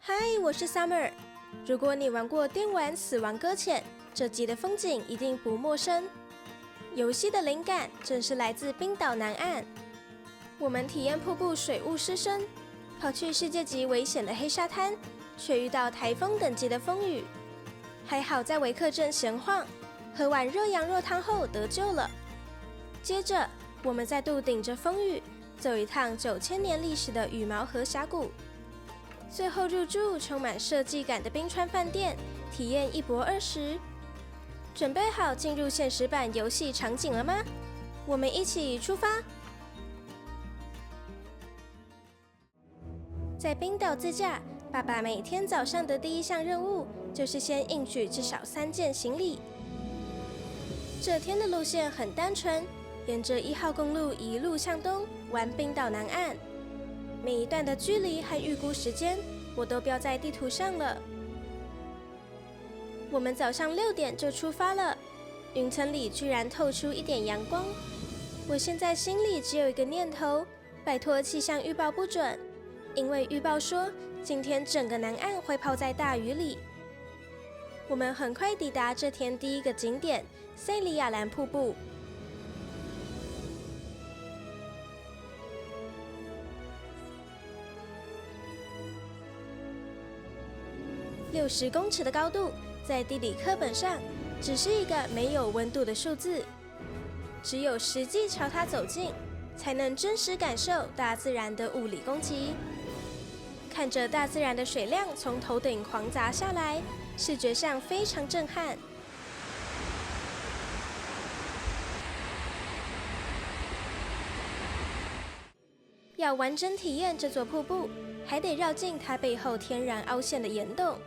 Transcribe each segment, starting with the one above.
嗨，我是 Summer。如果你玩过电玩《死亡搁浅》，这集的风景一定不陌生。游戏的灵感正是来自冰岛南岸，我们体验瀑布水雾湿身，跑去世界级危险的黑沙滩，却遇到台风等级的风雨。还好在维克镇闲晃，喝碗热羊肉汤后得救了。接着，我们再度顶着风雨，走一趟9000年历史的羽毛河峡谷。最后入住充满设计感的冰川饭店，体验一博20。准备好进入现实版游戏场景了吗？我们一起出发！在冰岛自驾，爸爸每天早上的第一项任务就是先硬举至少3件行李。这天的路线很单纯，沿着1号公路一路向东，玩冰岛南岸。每一段的距离和预估时间，我都标在地图上了。我们早上6点就出发了，云层里居然透出一点阳光。我现在心里只有一个念头：拜托气象预报不准，因为预报说今天整个南岸会泡在大雨里。我们很快抵达这天第一个景点——塞里亚兰瀑布。60公尺的高度，在地理课本上只是一个没有温度的数字，只有实际朝它走近，才能真实感受大自然的物理攻击。看着大自然的水量从头顶狂砸下来，视觉上非常震撼。要完整体验这座瀑布，还得绕进它背后天然凹陷的岩洞。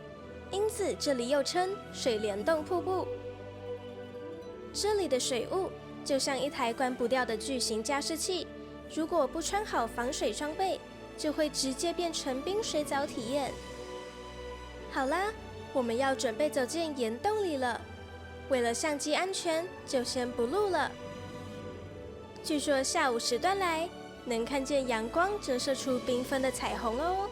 因此，这里又称水帘洞瀑布。这里的水雾就像一台关不掉的巨型加湿器，如果不穿好防水装备，就会直接变成冰水澡体验。好啦，我们要准备走进岩洞里了。为了相机安全，就先不录了。据说下午时段来，能看见阳光折射出缤纷的彩虹哦。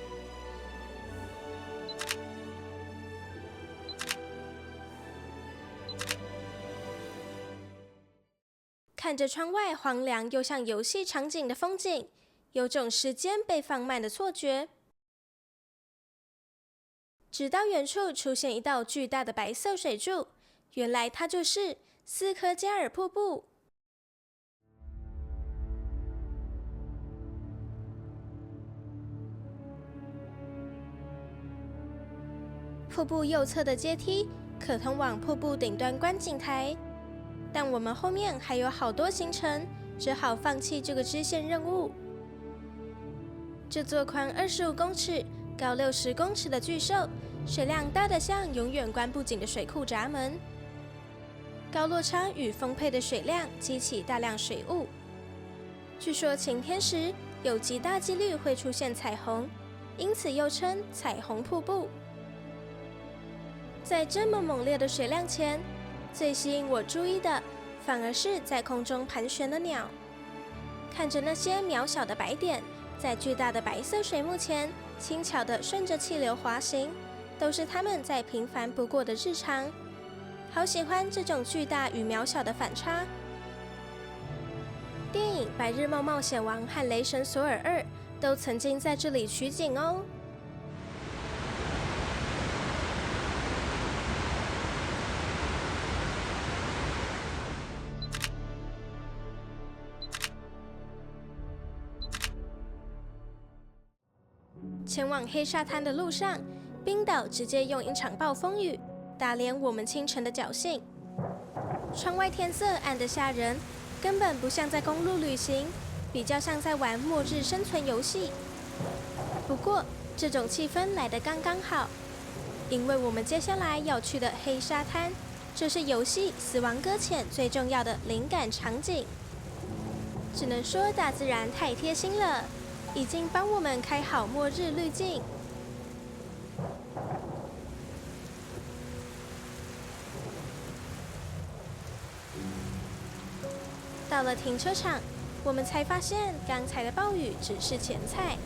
看着窗外荒凉又像游戏场景的风景，有种时间被放慢的错觉。直到远处出现一道巨大的白色水柱，原来它就是斯科加尔瀑布。瀑布右侧的阶梯可通往瀑布顶端观景台。但我们后面还有好多行程，只好放弃这个支线任务。这座宽25公尺、高60公尺的巨兽，水量大得像永远关不紧的水库闸门。高落差与丰沛的水量激起大量水雾。据说晴天时有极大几率会出现彩虹，因此又称彩虹瀑布。在这么猛烈的水量前，最吸引我注意的，反而是在空中盘旋的鸟。看着那些渺小的白点，在巨大的白色水幕前，轻巧地顺着气流滑行，都是它们再平凡不过的日常。好喜欢这种巨大与渺小的反差。电影《白日梦冒险王》和《雷神索尔2》都曾经在这里取景哦。前往黑沙滩的路上，冰岛直接用一场暴风雨打脸我们清晨的侥幸。窗外天色暗得吓人，根本不像在公路旅行，比较像在玩末日生存游戏。不过，这种气氛来得刚刚好，因为我们接下来要去的黑沙滩，就是游戏《死亡搁浅》最重要的灵感场景。只能说大自然太贴心了。已经帮我们开好末日滤镜。到了停车场，我们才发现刚才的暴雨只是前菜。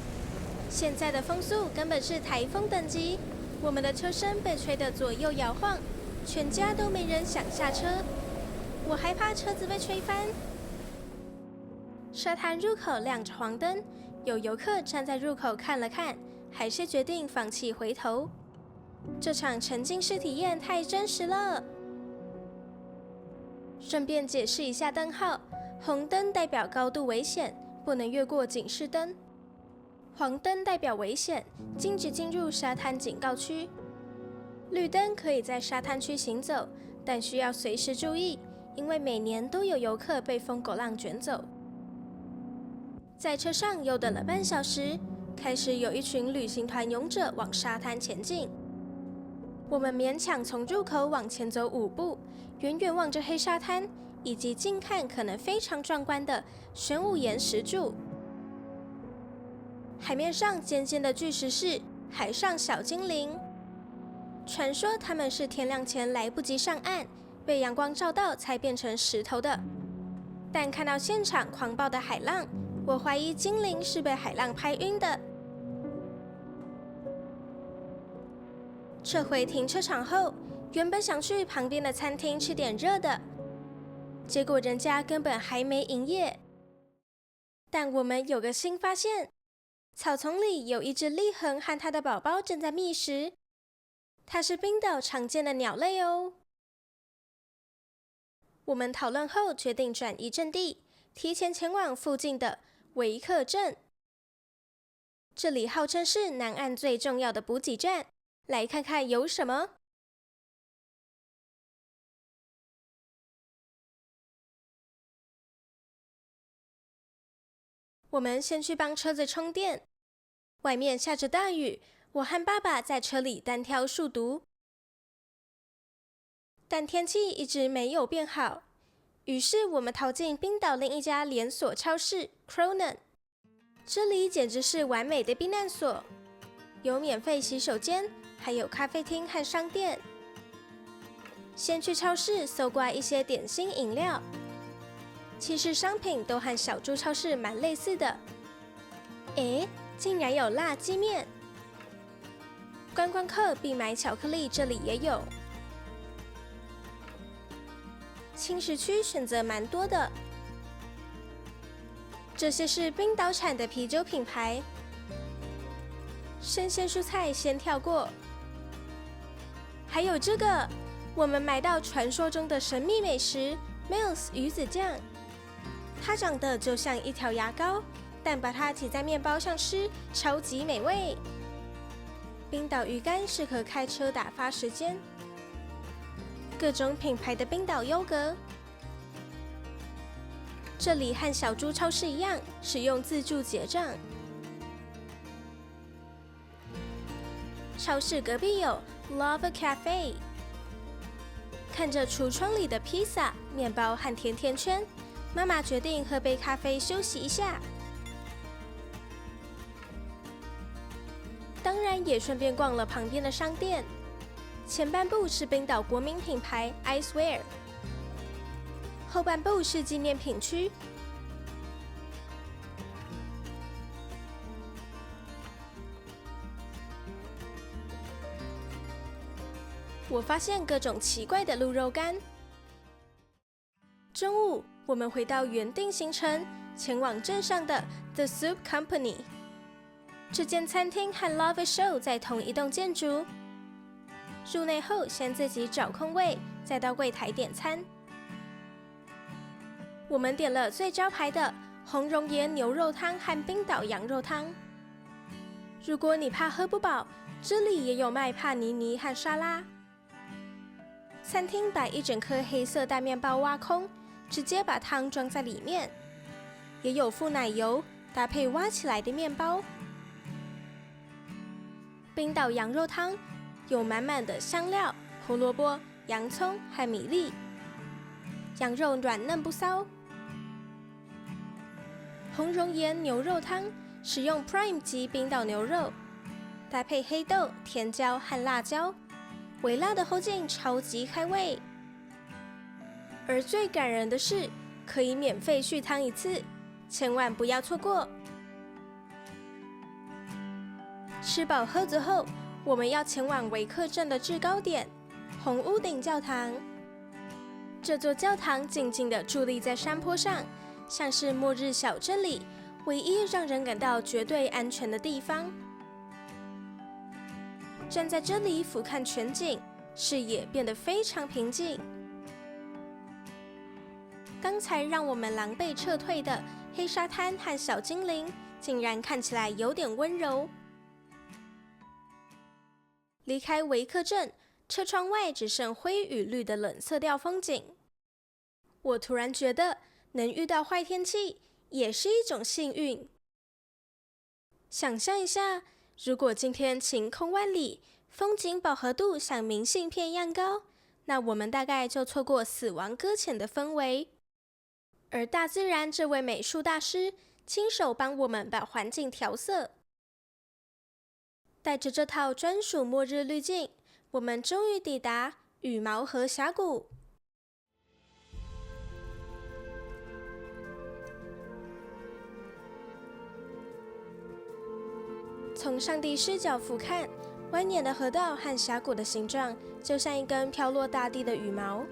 现在的风速根本是台风等级，我们的车身被吹得左右摇晃，全家都没人想下车。我害怕车子被吹翻。沙滩入口亮着黄灯，有游客站在入口看了看，还是决定放弃回头。这场沉浸式体验太真实了。顺便解释一下灯号，红灯代表高度危险，不能越过警示灯；黄灯代表危险，禁止进入沙滩警告区；绿灯可以在沙滩区行走，但需要随时注意，因为每年都有游客被疯狗浪卷走。在车上又等了半小时，开始有一群旅行团勇者往沙滩前进。我们勉强从入口往前走5步，远远望着黑沙滩，以及近看可能非常壮观的玄武岩石柱。海面上尖尖的巨石是海上小精灵，传说它们是天亮前来不及上岸，被阳光照到才变成石头的。但看到现场狂暴的海浪，我怀疑精灵是被海浪拍晕的。撤回停车场后，原本想去旁边的餐厅吃点热的，结果人家根本还没营业。但我们有个新发现，草丛里有一只立恒和它的宝宝正在觅食，它是冰岛常见的鸟类哦。我们讨论后决定转移阵地，提前前往附近的维克镇。这里号称是南岸最重要的补给站，来看看有什么。我们先去帮车子充电。外面下着大雨，我和爸爸在车里单挑数独。但天气一直没有变好，于是我们逃进冰岛另一家连锁超市 Kronan。这里简直是完美的避难所，有免费洗手间，还有咖啡厅和商店。先去超市搜刮一些点心饮料，其实商品都和小猪超市蛮类似的。诶，竟然有辣鸡面！观光客必买巧克力，这里也有。轻食区选择蛮多的，这些是冰岛产的啤酒品牌。生鲜蔬菜先跳过，还有这个，我们买到传说中的神秘美食 Mills 鱼子酱，它长得就像一条牙膏，但把它挤在面包上吃，超级美味。冰岛鱼干适合开车打发时间。各种品牌的冰岛优格，这里和小猪超市一样，使用自助结账。超市隔壁有 Lava Cafe， 看着橱窗里的披萨、面包和甜甜圈，妈妈决定喝杯咖啡休息一下。当然也顺便逛了旁边的商店。前半部是冰岛国民品牌 Icewear， 后半部是纪念品区。我发现各种奇怪的鹿肉干。中午，我们回到原定行程，前往镇上的 The Soup Company。这间餐厅和 Lava Show 在同一栋建筑。入内后，先自己找空位，再到柜台点餐。我们点了最招牌的红熔岩牛肉汤和冰岛羊肉汤。如果你怕喝不饱，这里也有卖帕尼尼和沙拉。餐厅把一整颗黑色大面包挖空，直接把汤装在里面，也有附奶油，搭配挖起来的面包。冰岛羊肉汤有满满的香料、胡萝卜、洋葱和米粒，羊肉软嫩不骚。红熔岩牛肉汤使用 Prime 级冰岛牛肉，搭配黑豆、甜椒和辣椒，微辣的后劲超级开胃。而最感人的是，可以免费续汤一次，千万不要错过。吃饱喝足后，我们要前往维克镇的制高点——红屋顶教堂。这座教堂静静地伫立在山坡上，像是末日小镇里唯一让人感到绝对安全的地方。站在这里俯瞰全景，视野变得非常平静。刚才让我们狼狈撤退的黑沙滩和小精灵，竟然看起来有点温柔。离开维克镇，车窗外只剩灰与绿的冷色调风景。我突然觉得，能遇到坏天气也是一种幸运。想象一下，如果今天晴空万里，风景饱和度像明信片一样高，那我们大概就错过死亡搁浅的氛围。而大自然这位美术大师亲手帮我们把环境调色。带着这套专属末日滤镜，我们终于抵达羽毛河峡谷。从上帝视角俯瞰，蜿蜒的河道和峡谷的形状就像一根飘落大地的羽毛。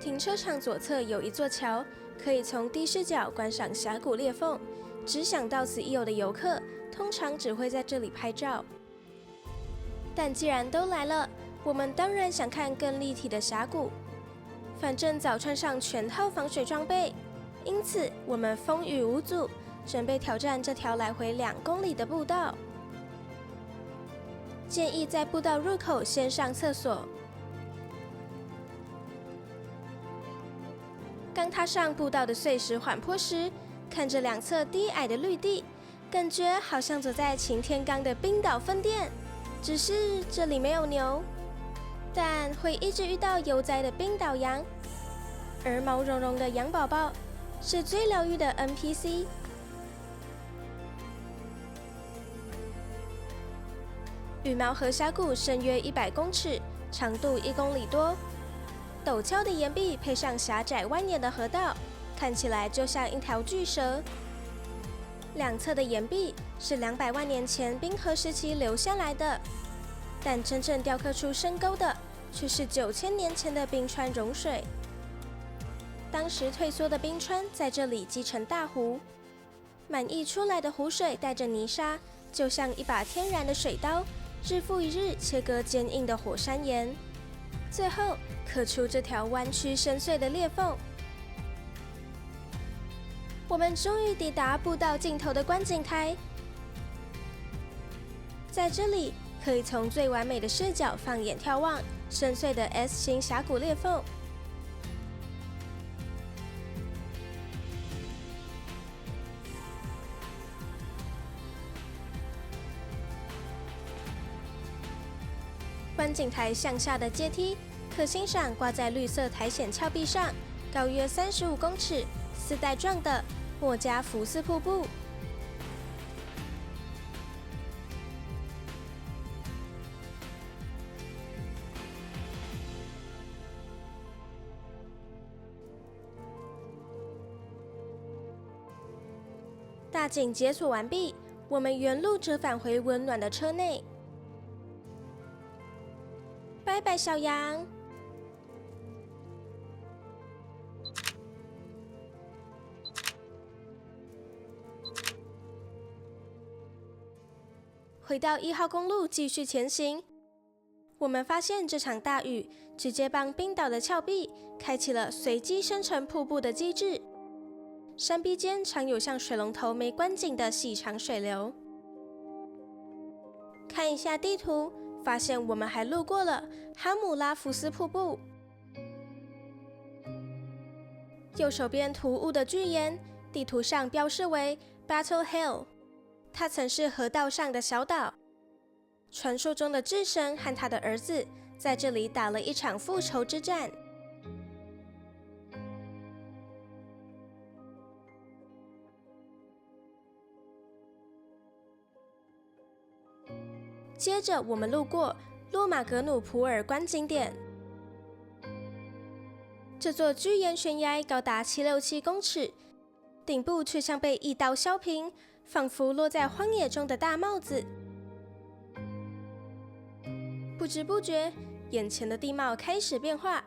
停车场左侧有一座桥，可以从低视角观赏峡谷裂缝。只想到此一游的游客，通常只会在这里拍照。但既然都来了，我们当然想看更立体的峡谷。反正早穿上全套防水装备，因此我们风雨无阻，准备挑战这条来回2公里的步道。建议在步道入口先上厕所。刚踏上步道的碎石缓坡时，看着两侧低矮的绿地，感觉好像走在擎天岗的冰岛分店，只是这里没有牛，但会一直遇到悠哉的冰岛羊，而毛茸茸的羊宝宝是最疗愈的 NPC。羽毛河峡谷深约100公尺，长度1公里多，陡峭的岩壁配上狭窄蜿蜒的河道，看起来就像一条巨蛇。两侧的岩壁是200万年前冰河时期留下来的，但真正雕刻出深沟的却是9000年前的冰川融水。当时退缩的冰川在这里积成大湖，满溢出来的湖水带着泥沙，就像一把天然的水刀，日复一日切割坚硬的火山岩，最后刻出这条弯曲深邃的裂缝。我们终于抵达步道尽头的观景台，在这里可以从最完美的视角放眼眺望深邃的 S 型峡谷裂缝。观景台向下的阶梯可欣赏挂在绿色苔藓峭壁上，高约35公尺、丝带状的莫加福斯瀑布。大景解锁完毕，我们原路折返回温暖的车内。拜拜，小羊。回到1号公路继续前行，我们发现这场大雨直接帮冰岛的峭壁开启了随机生成瀑布的机制。山壁间常有像水龙头没关紧的细长水流。看一下地图，发现我们还路过了哈姆拉福斯瀑布。右手边突兀的巨岩，地图上标示为 Battle Hill， 它曾是河道上的小岛。传说中的智神和他的儿子在这里打了一场复仇之战。接着我们路过洛马格努普尔观景点，这座巨岩悬崖高达767公尺，顶部却像被一刀削平，仿佛落在荒野中的大帽子。不知不觉，眼前的地貌开始变化，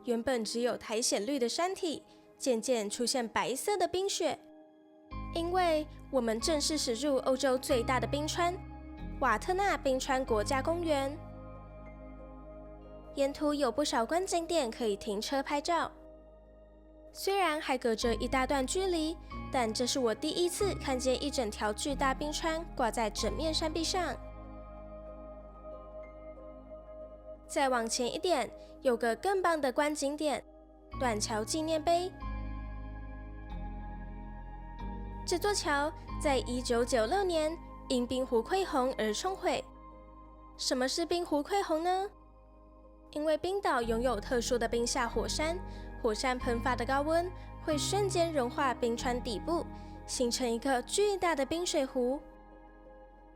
原本只有苔藓绿的山体，渐渐出现白色的冰雪。因为我们正式驶入欧洲最大的冰川——瓦特纳冰川国家公园。沿途有不少观景点可以停车拍照。虽然还隔着一大段距离，但这是我第一次看见一整条巨大冰川挂在整面山壁上。再往前一点，有个更棒的观景点——断桥纪念碑。这座桥在1996年因冰湖溃洪而冲毁。什么是冰湖溃洪呢？因为冰岛拥有特殊的冰下火山，火山喷发的高温会瞬间融化冰川底部，形成一个巨大的冰水湖。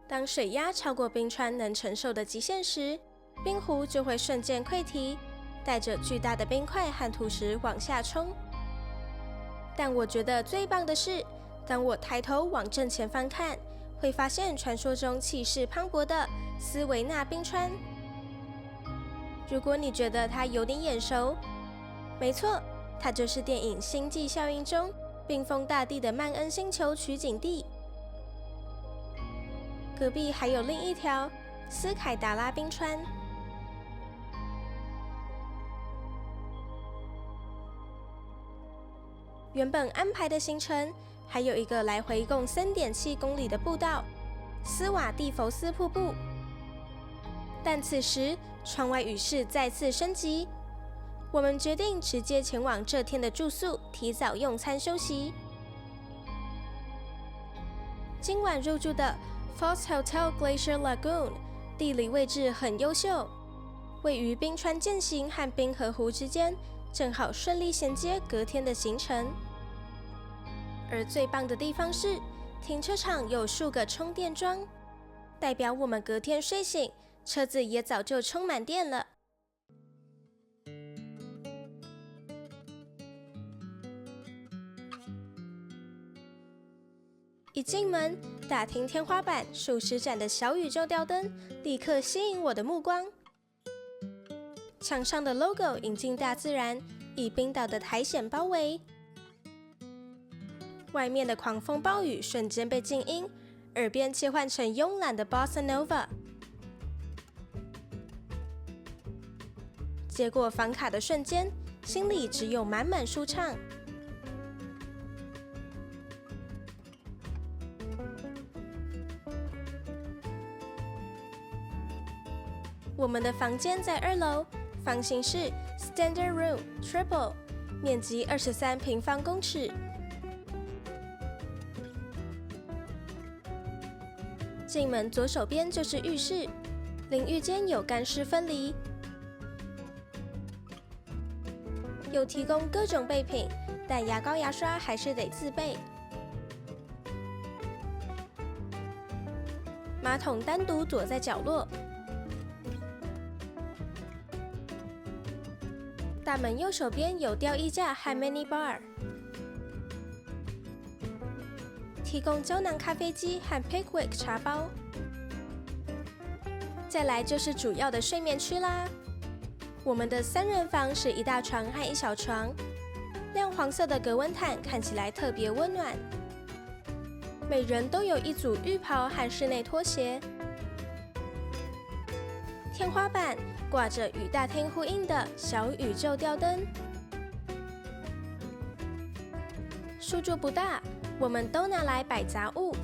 当水压超过冰川能承受的极限时，冰湖就会瞬间溃堤，带着巨大的冰块和土石往下冲。但我觉得最棒的是，当我抬头往正前方看，会发现传说中气势磅礴的斯维纳冰川。如果你觉得它有点眼熟，没错，它就是电影《星际效应》中冰封大地的曼恩星球取景地。隔壁还有另一条斯凯达拉冰川。原本安排的行程还有一个来回共3.7公里的步道——斯瓦蒂佛斯瀑布。但此时窗外雨势再次升级，我们决定直接前往这天的住宿，提早用餐休息。今晚入住的 Foss Hotel Glacier Lagoon 地理位置很优秀，位于冰川践行和冰河湖之间，正好顺利衔接隔天的行程。而最棒的地方是，停车场有数个充电桩，代表我们隔天睡醒，车子也早就充满电了。一进门，大厅天花板数十盏的小宇宙吊灯立刻吸引我的目光。墙上的 logo 引进大自然，以冰岛的苔藓包围。外面的狂风暴雨瞬间被静音，耳边切换成慵懒的 Bossa Nova。接过房卡的瞬间，心里只有满满舒畅。我们的房间在2楼，房型是 Standard Room Triple， 面积23平方公尺。进门左手边就是浴室，淋浴间有干湿分离，有提供各种备品，但牙膏牙刷还是得自备。马桶单独躲在角落。大门右手边有吊衣架和 mini bar， 提供胶囊咖啡机和 Pickwick 茶包。再来就是主要的睡眠区啦。我们的3人房是一大床和一小床，亮黄色的隔温毯看起来特别温暖。每人都有一组浴袍和室内拖鞋。天花板挂着与大厅呼应的小宇宙吊灯。书桌不大，我们都拿来摆杂物。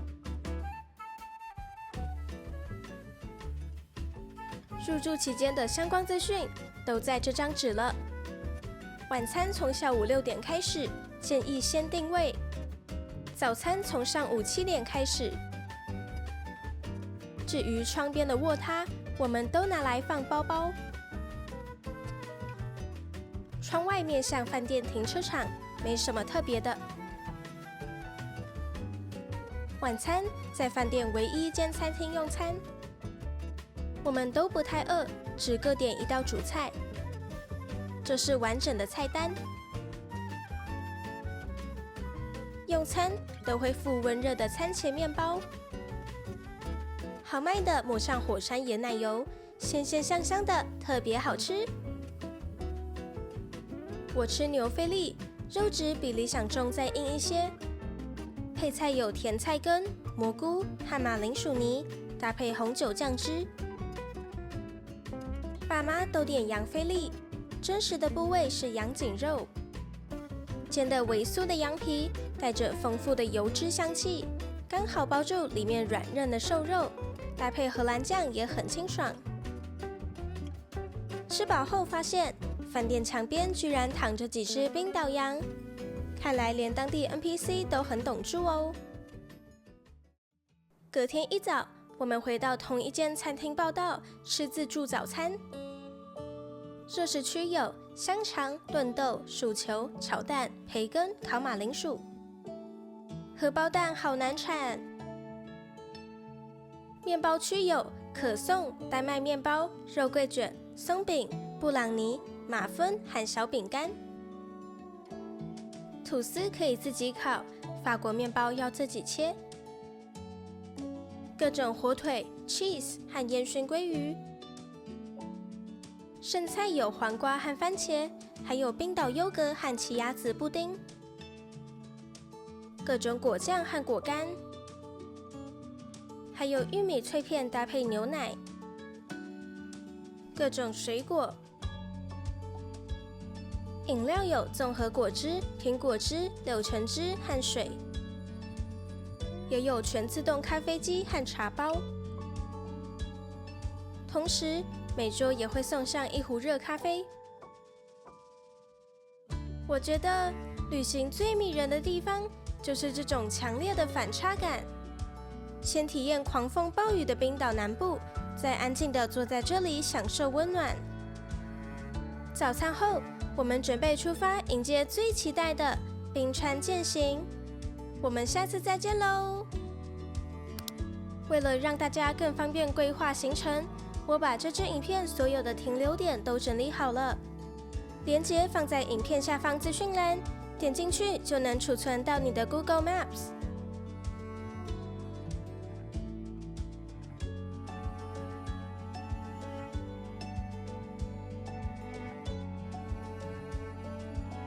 入住期间的相关资讯都在这张纸了。晚餐从下午6点开始，建议先定位。早餐从上午7点开始。至于窗边的卧榻，我们都拿来放包包。窗外面向饭店停车场，没什么特别的。晚餐在饭店唯一一间餐厅用餐。我们都不太饿，只各点一道主菜。这是完整的菜单。用餐都会附温热的餐前面包，豪迈的抹上火山椰奶油，鲜鲜香香的，特别好吃。我吃牛菲力，肉质比理想中再硬一些。配菜有甜菜根、蘑菇和马铃薯泥，搭配红酒酱汁。爸妈都点羊菲力，真实的部位是羊颈肉，煎得微酥的羊皮带着丰富的油脂香气，刚好包住里面软嫩的瘦肉，搭配荷兰酱也很清爽。吃饱后发现，饭店墙边居然躺着几只冰岛羊，看来连当地 NPC 都很懂住哦。隔天一早，我们回到同一间餐厅报到，吃自助早餐。热食区有香肠、炖豆、薯球、炒蛋、培根、烤马铃薯。荷包蛋好难产。面包区有可颂、丹麦面包、肉桂卷、松饼、布朗尼、马芬和小饼干。吐司可以自己烤，法国面包要自己切。各种火腿、cheese 和烟熏鲑鱼。剩菜有黄瓜和番茄，还有冰岛优格和奇亚籽布丁。各种果酱和果干，还有玉米脆片搭配牛奶。各种水果。饮料有综合果汁、苹果汁、柳橙汁和水，也有全自动咖啡机和茶包。同时，每桌也会送上一壶热咖啡。我觉得旅行最迷人的地方就是这种强烈的反差感。先体验狂风暴雨的冰岛南部，再安静地坐在这里享受温暖。早餐后，我们准备出发迎接最期待的冰川健行。我们下次再见喽！为了让大家更方便规划行程，我把这支影片所有的停留点都整理好了，连结放在影片下方资讯栏，点进去就能储存到你的 Google Maps。